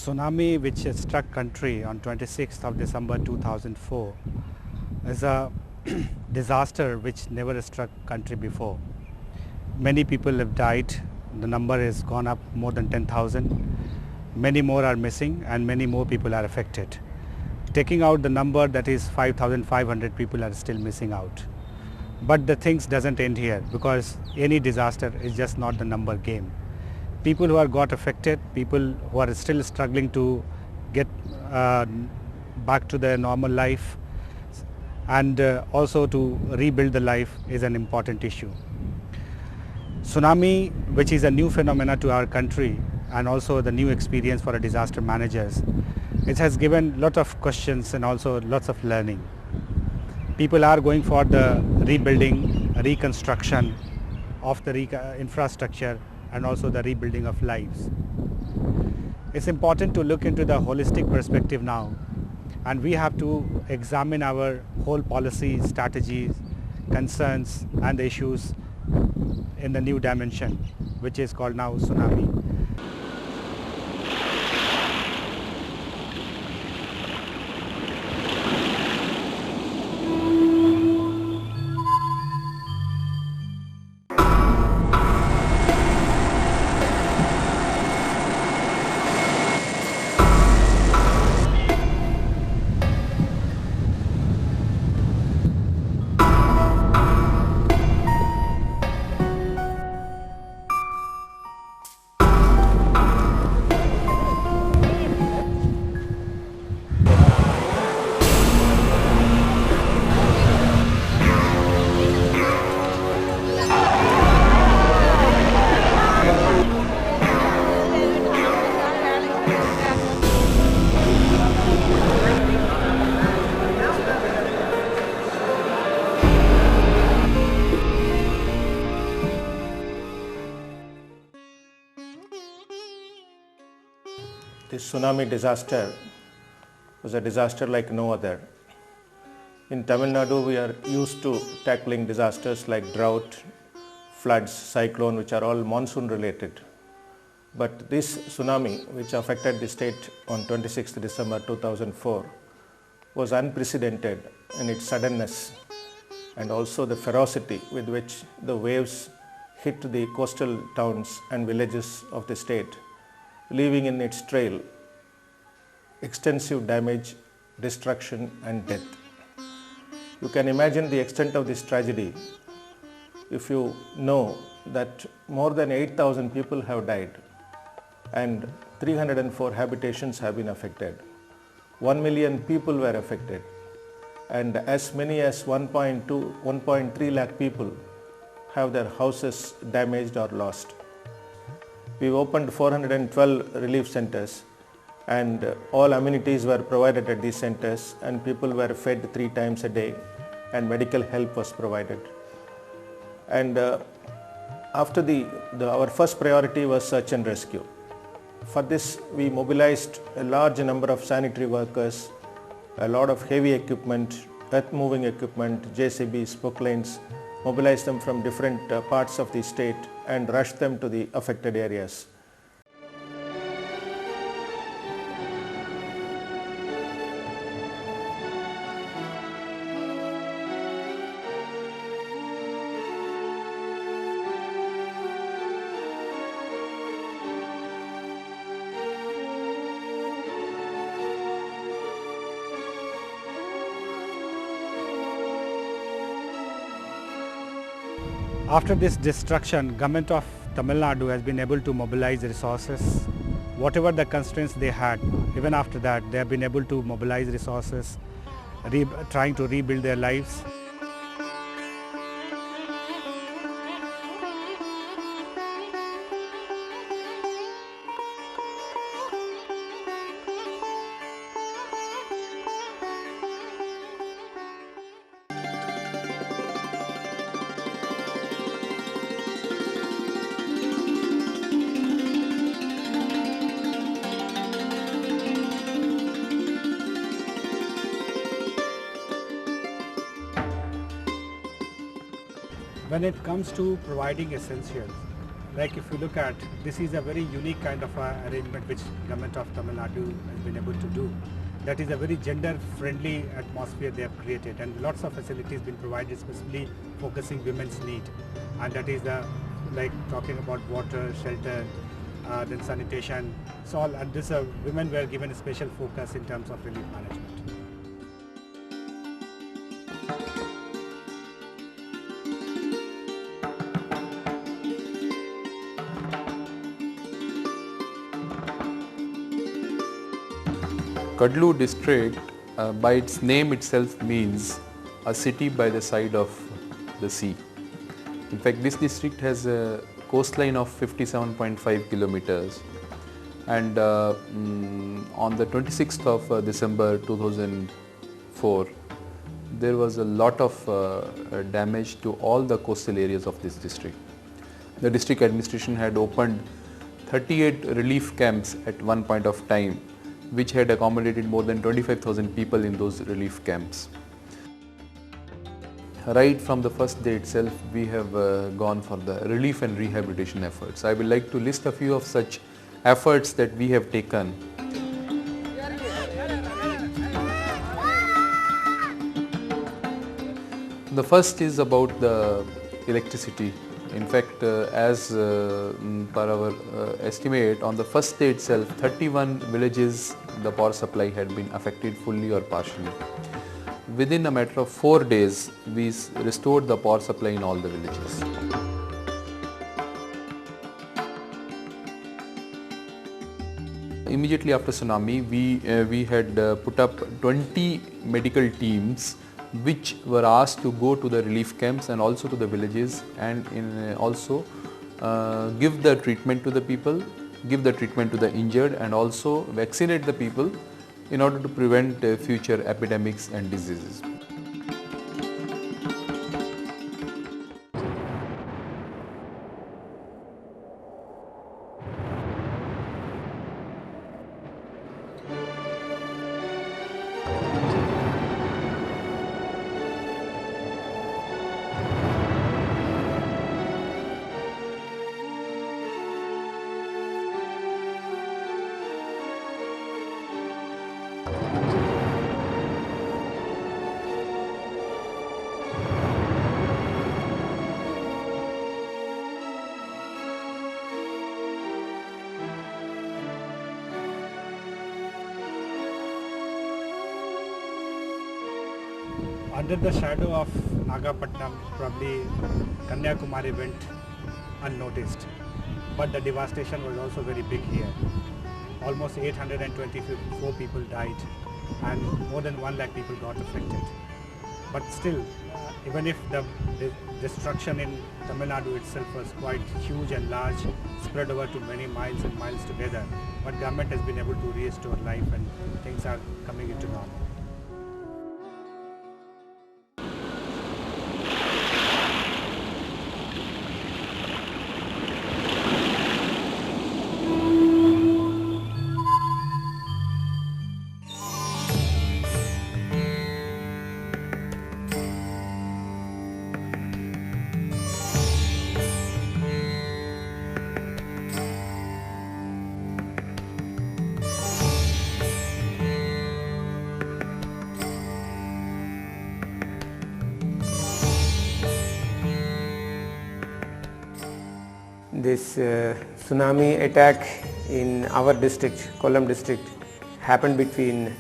Tsunami which struck country on 26th of December 2004 is a disaster which never struck country before. Many people have died. The number has gone up more than 10,000. Many more are missing and many more people are affected. Taking out the number, that is 5,500 people are still missing out. But the things doesn't end here, because any disaster is just not the number game. People who are got affected, people who are still struggling to get back to their normal life, and also to rebuild the life is an important issue. Tsunami, which is a new phenomena to our country and also the new experience for our disaster managers, it has given lot of questions and also lots of learning. People are going for the rebuilding, reconstruction of the infrastructure and also the rebuilding of lives. It's important to look into the holistic perspective now, and we have to examine our whole policy, strategies, concerns and the issues in the new dimension, which is called now Tsunami. The tsunami disaster was a disaster like no other. In Tamil Nadu, we are used to tackling disasters like drought, floods, cyclone, which are all monsoon related. But this tsunami, which affected the state on 26th December 2004, was unprecedented in its suddenness and also the ferocity with which the waves hit the coastal towns and villages of the state, leaving in its trail extensive damage, destruction and death. You can imagine the extent of this tragedy if you know that more than 8,000 people have died and 304 habitations have been affected. 1 million people were affected and as many as 1.3 lakh people have their houses damaged or lost. We opened 412 relief centers and all amenities were provided at these centers and people were fed 3 times a day and medical help was provided. And after our first priority was search and rescue. For this we mobilized a large number of sanitary workers, a lot of heavy equipment, earth moving equipment, JCBs, poclanes, mobilized them from different parts of the state and rushed them to the affected areas. After this destruction, government of Tamil Nadu has been able to mobilize resources. Whatever the constraints they had, even after that, they have been able to mobilize resources, trying to rebuild their lives. When it comes to providing essentials, like if you look at, this is a very unique kind of arrangement which government of Tamil Nadu has been able to do. That is a very gender friendly atmosphere they have created, and lots of facilities been provided, especially focusing women's need, and that is the, like talking about water, shelter, then sanitation, so all, and this women were given a special focus in terms of relief management. Kadlu district by its name itself means a city by the side of the sea. In fact, this district has a coastline of 57.5 kilometers, and on the 26th of December 2004 there was a lot of damage to all the coastal areas of this district. The district administration had opened 38 relief camps at one point of time, which had accommodated more than 25,000 people in those relief camps. Right from the first day itself, we have gone for the relief and rehabilitation efforts. I would like to list a few of such efforts that we have taken. The first is about the electricity. In fact, as per our estimate, on the first day itself, 31 villages the power supply had been affected fully or partially. Within a matter of 4 days, we restored the power supply in all the villages. Immediately after tsunami, we had put up 20 medical teams which were asked to go to the relief camps and also to the villages, and also give the treatment to the people, give the treatment to the injured, and also vaccinate the people in order to prevent future epidemics and diseases. Under the shadow of Nagapattinam, probably Kanyakumari went unnoticed, but the devastation was also very big here. Almost 824 people died and more than 1 lakh people got affected. But still, even if the destruction in Tamil Nadu itself was quite huge and large, spread over to many miles and miles together, but government has been able to restore life and things are coming into normal. This tsunami attack in our district, Kollam district, happened between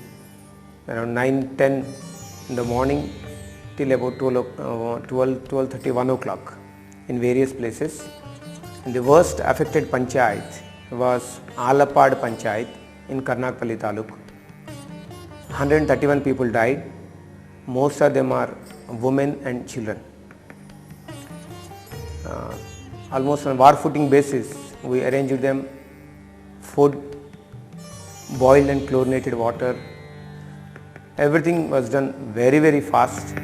around 9:10 in the morning till about 12:30, 1 o'clock in various places. And the worst affected panchayat was Alapad Panchayat in Karnakpalli Taluk. 131 people died. Most of them are women and children. Almost on war footing basis, we arranged them food, boiled and chlorinated water. Everything was done very, very fast.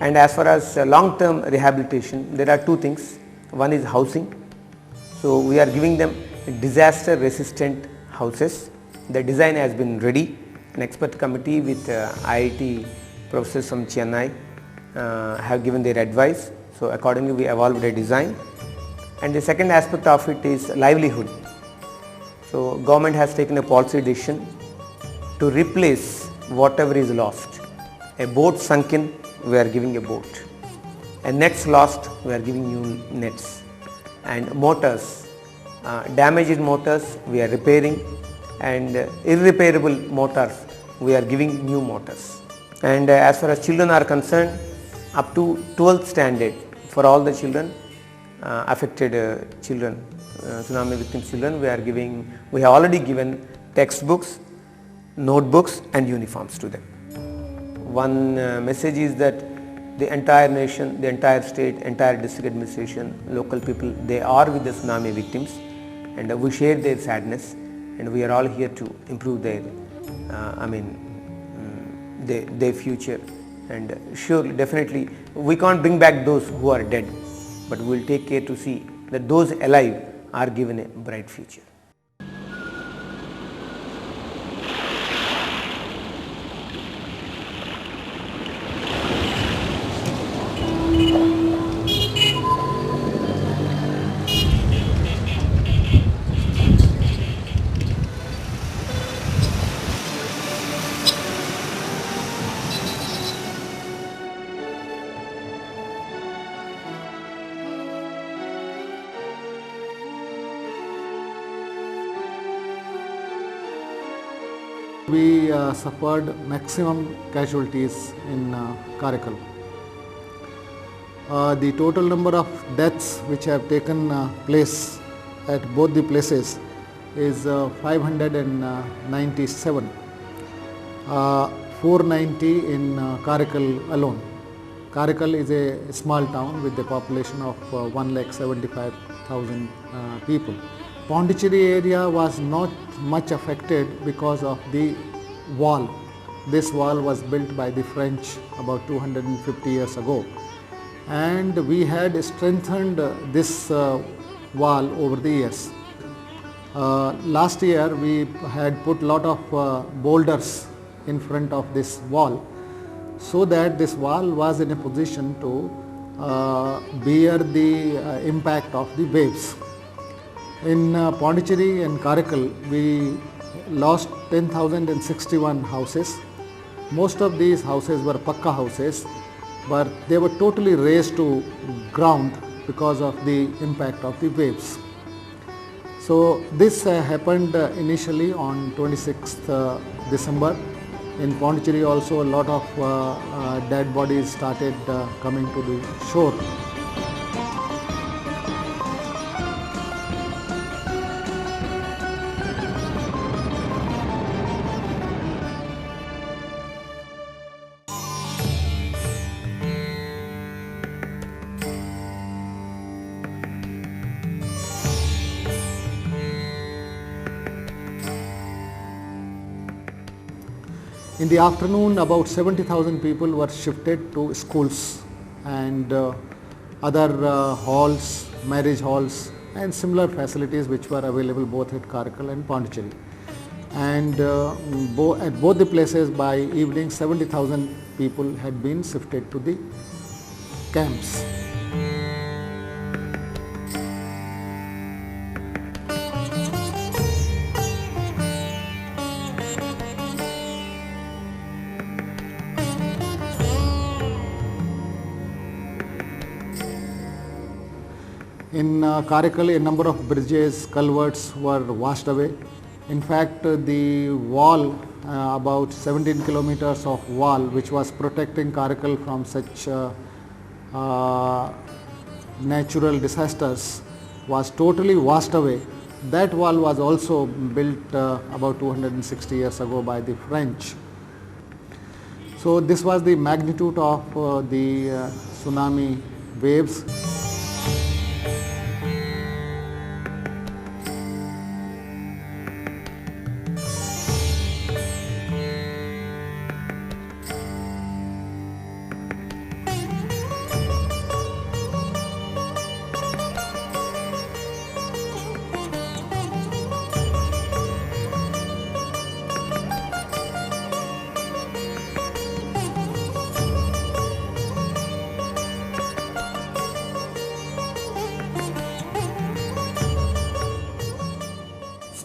And as far as long-term rehabilitation, there are two things. One is housing. So we are giving them disaster resistant houses. The design has been ready an expert committee with IIT professors from Chennai have given their advice. So accordingly we evolved a design. And the second aspect of it is livelihood. So government has taken a policy decision to replace whatever is lost. A boat sunken, we are giving a boat. A nets lost, we are giving new nets. And motors, damaged motors we are repairing, and irreparable motors we are giving new motors. And as far as children are concerned, up to 12th standard for all the children, affected children, tsunami victim children, we have already given textbooks, notebooks and uniforms to them. One message is that the entire nation, the entire state, entire district administration, local people, they are with the tsunami victims, and we share their sadness, and we are all here to improve their their future. And surely, definitely, we can't bring back those who are dead, but we will take care to see that those alive are given a bright future. We suffered maximum casualties in Karaikal. The total number of deaths which have taken place at both the places is 597, 490 in Karaikal alone. Karaikal is a small town with a population of 1,75,000 people. Pondicherry area was not much affected because of the wall. This wall was built by the French about 250 years ago, and we had strengthened this wall over the years. Last year we had put lot of boulders in front of this wall, so that this wall was in a position to bear the impact of the waves. In Pondicherry and Karaikal, we lost 10,061 houses. Most of these houses were pakka houses, but they were totally razed to ground because of the impact of the waves. So this happened initially on 26th December. In Pondicherry also a lot of dead bodies started coming to the shore. In the afternoon, about 70,000 people were shifted to schools and other halls, marriage halls and similar facilities which were available both at Karaikal and Pondicherry. And at both the places by evening 70,000 people had been shifted to the camps. In Karaikal, a number of bridges, culverts were washed away. In fact, the wall, about 17 kilometers of wall which was protecting Karaikal from such natural disasters was totally washed away. That wall was also built about 260 years ago by the French. So this was the magnitude of the tsunami waves.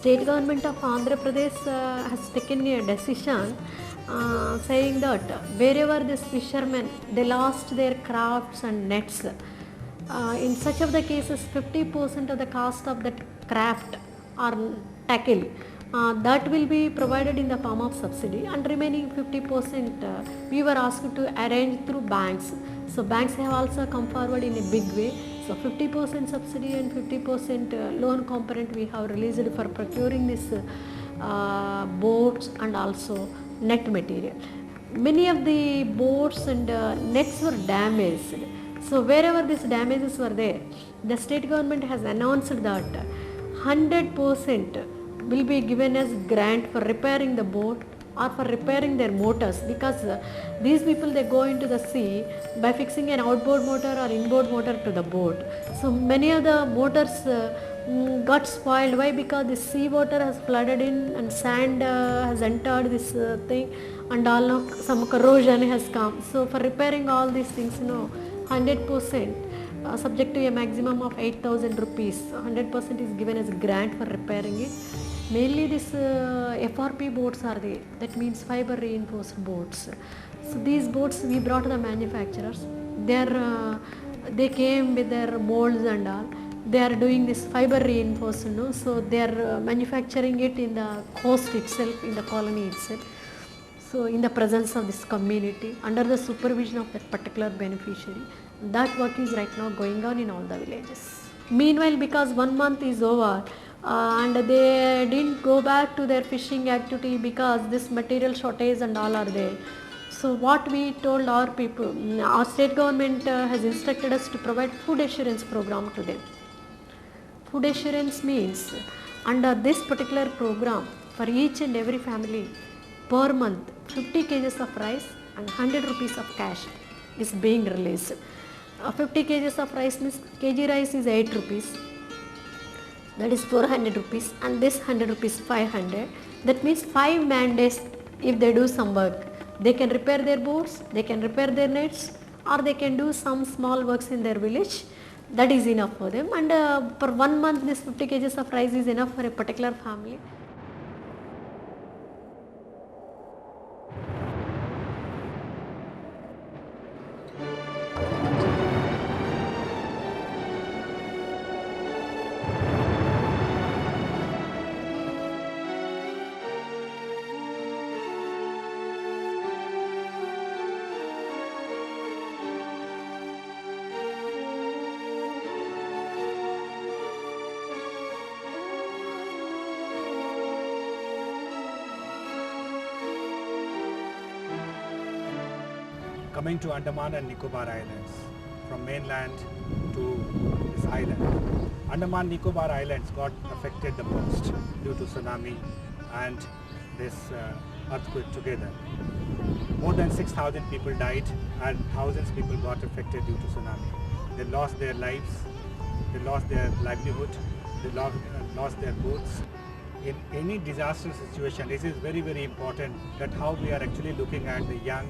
State government of Andhra Pradesh has taken a decision saying that wherever these fishermen they lost their crafts and nets, in such of the cases 50% of the cost of that craft or tackle that will be provided in the form of subsidy, and remaining 50% we were asked to arrange through banks. So banks have also come forward in a big way. So 50% subsidy and 50% loan component we have released for procuring this boats and also net material. Many of the boats and nets were damaged. So wherever these damages were there, the state government has announced that 100% will be given as grant for repairing the boat or for repairing their motors, because these people they go into the sea by fixing an outboard motor or inboard motor to the boat. So many of the motors got spoiled. Why? Because the sea water has flooded in and sand has entered this thing, and all some corrosion has come. So for repairing all these things, 100% subject to a maximum of 8,000 rupees. 100% is given as a grant for repairing it. Mainly this FRP boats are there, that means fiber reinforced boats. So these boats we brought to the manufacturers. They came with their molds and all. They are doing this fiber reinforced, so they are manufacturing it in the coast itself, in the colony itself. So in the presence of this community, under the supervision of that particular beneficiary, that work is right now going on in all the villages. Meanwhile, because 1 month is over and they didn't go back to their fishing activity because this material shortage and all are there. So what we told our people, our state government has instructed us to provide food assurance program to them. Food assurance means under this particular program, for each and every family per month 50 kgs of rice and 100 rupees of cash is being released. 50 kgs of rice means kg rice is 8 rupees, that is 400 rupees, and this 100 rupees 500. That means 5 man days if they do some work. They can repair their boats, they can repair their nets, or they can do some small works in their village. That is enough for them, and for 1 month this 50 kgs of rice is enough for a particular family. Coming to Andaman and Nicobar Islands, from mainland to this island. Andaman Nicobar Islands got affected the most due to tsunami and this earthquake together. More than 6,000 people died and thousands of people got affected due to tsunami. They lost their lives, they lost their livelihood, they lost their boats. In any disaster situation, this is very, very important that how we are actually looking at the young,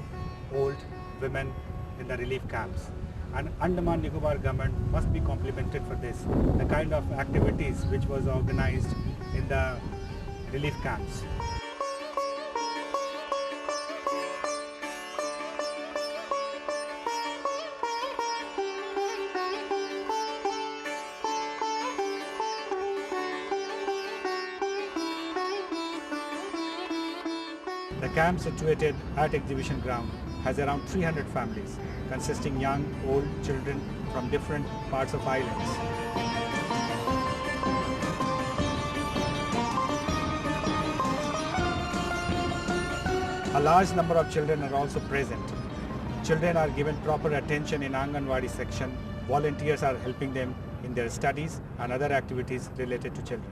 old, women in the relief camps. And Andaman Nicobar government must be complimented for this, the kind of activities which was organized in the relief camps. The camp situated at exhibition ground has around 300 families consisting young, old, children from different parts of islands. A large number of children are also present. Children are given proper attention in Anganwadi section. Volunteers are helping them in their studies and other activities related to children.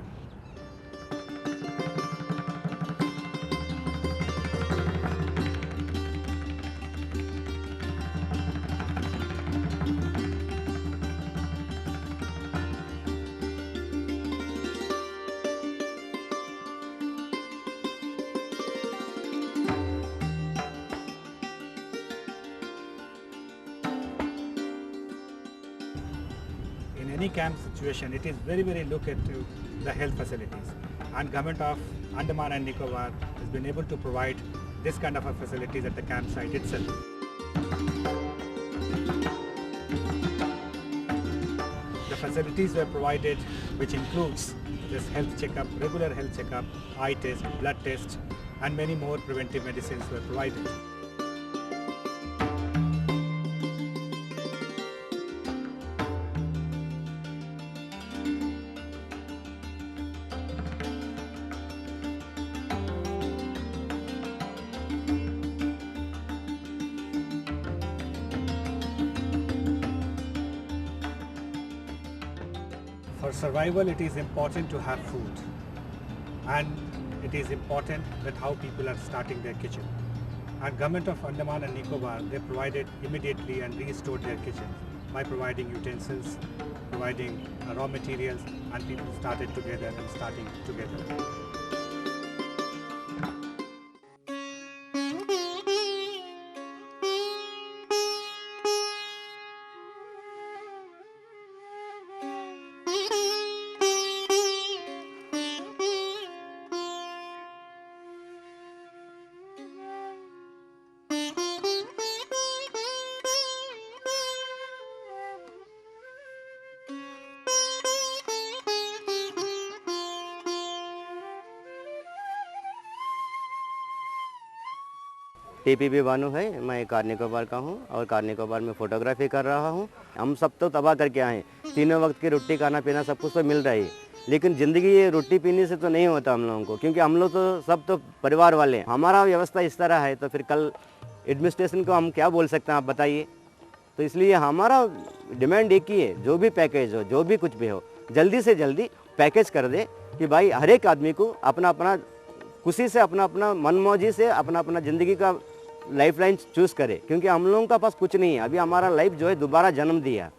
In any camp situation, it is very, very look at the health facilities. and Government of Andaman and Nicobar has been able to provide this kind of a facilities at the campsite itself. The facilities were provided, which includes this health checkup, regular health checkup, eye test, blood test, and many more preventive medicines were provided. For survival, it is important to have food, and it is important that how people are starting their kitchen. And Government of Andaman and Nicobar, they provided immediately and restored their kitchens by providing utensils, providing raw materials, and people started together and starting together. TPP बानू है, मैं car Nicobar का हूँ और car Nicobar में photography कर रहा हूँ। हम सब तो तबाह करके आए, तीनों वक्त की रोटी खाना पीना सब कुछ तो मिल रहा है, लेकिन ज़िंदगी ये रोटी पीने से तो नहीं होता हम लोगों को, क्योंकि हम लोग तो सब तो परिवार वाले हैं। हमारा व्यवस्था इस तरह है, तो फिर कल एडमिनिस्ट्रेशन को हम क्या बोल सकते हैं, आप बताइए। तो इसलिए हमारा डिमांड एक ही है, जो भी पैकेज हो, जो भी कुछ भी हो, जल्दी से जल्दी पैकेज कर दे कि भाई हर एक आदमी को अपना अपना खुशी से, अपना अपना मनमौजी से अपना अपना ज़िंदगी का लाइफ लाइन चूज़ करे, क्योंकि हम लोगों का पास कुछ नहीं है। अभी हमारा लाइफ जो है दोबारा जन्म दिया।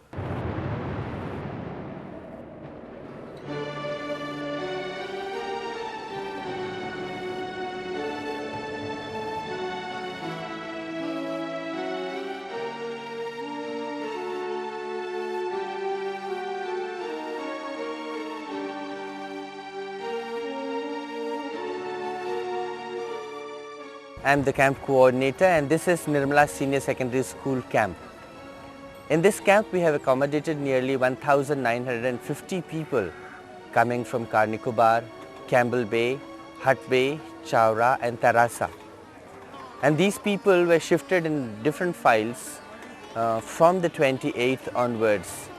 I am the camp coordinator, and this is Nirmala Senior Secondary School camp. In this camp we have accommodated nearly 1,950 people coming from Car Nicobar, Campbell Bay, Hut Bay, Chowra and Tarasa. And these people were shifted in different files from the 28th onwards.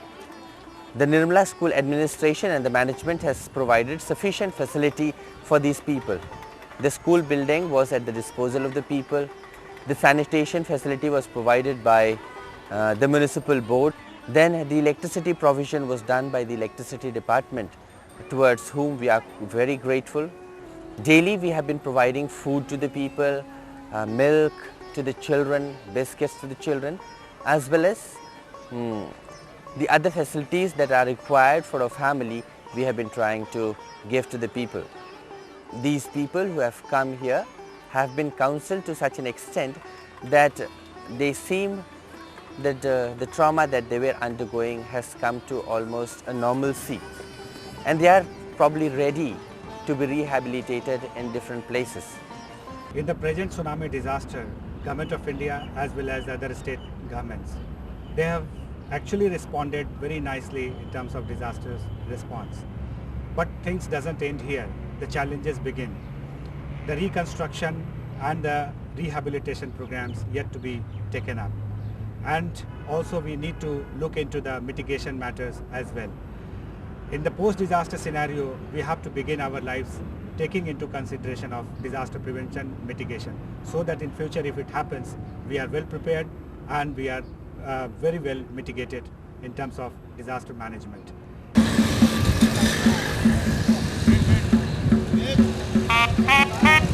The Nirmala School administration and the management has provided sufficient facility for these people. The school building was at the disposal of the people. The sanitation facility was provided by the municipal board. Then the electricity provision was done by the electricity department, towards whom we are very grateful. Daily we have been providing food to the people, milk to the children, biscuits to the children, as well as the other facilities that are required for a family we have been trying to give to the people. These people who have come here have been counseled to such an extent that they seem that the trauma that they were undergoing has come to almost a normalcy, and they are probably ready to be rehabilitated in different places. In the present tsunami disaster, Government of India as well as other state governments, they have actually responded very nicely in terms of disaster response. But things doesn't end here. The challenges begin. The reconstruction and the rehabilitation programs yet to be taken up. And also we need to look into the mitigation matters as well. In the post-disaster scenario, we have to begin our lives taking into consideration of disaster prevention mitigation, so that in future if it happens, we are well prepared and we are very well mitigated in terms of disaster management. Hey!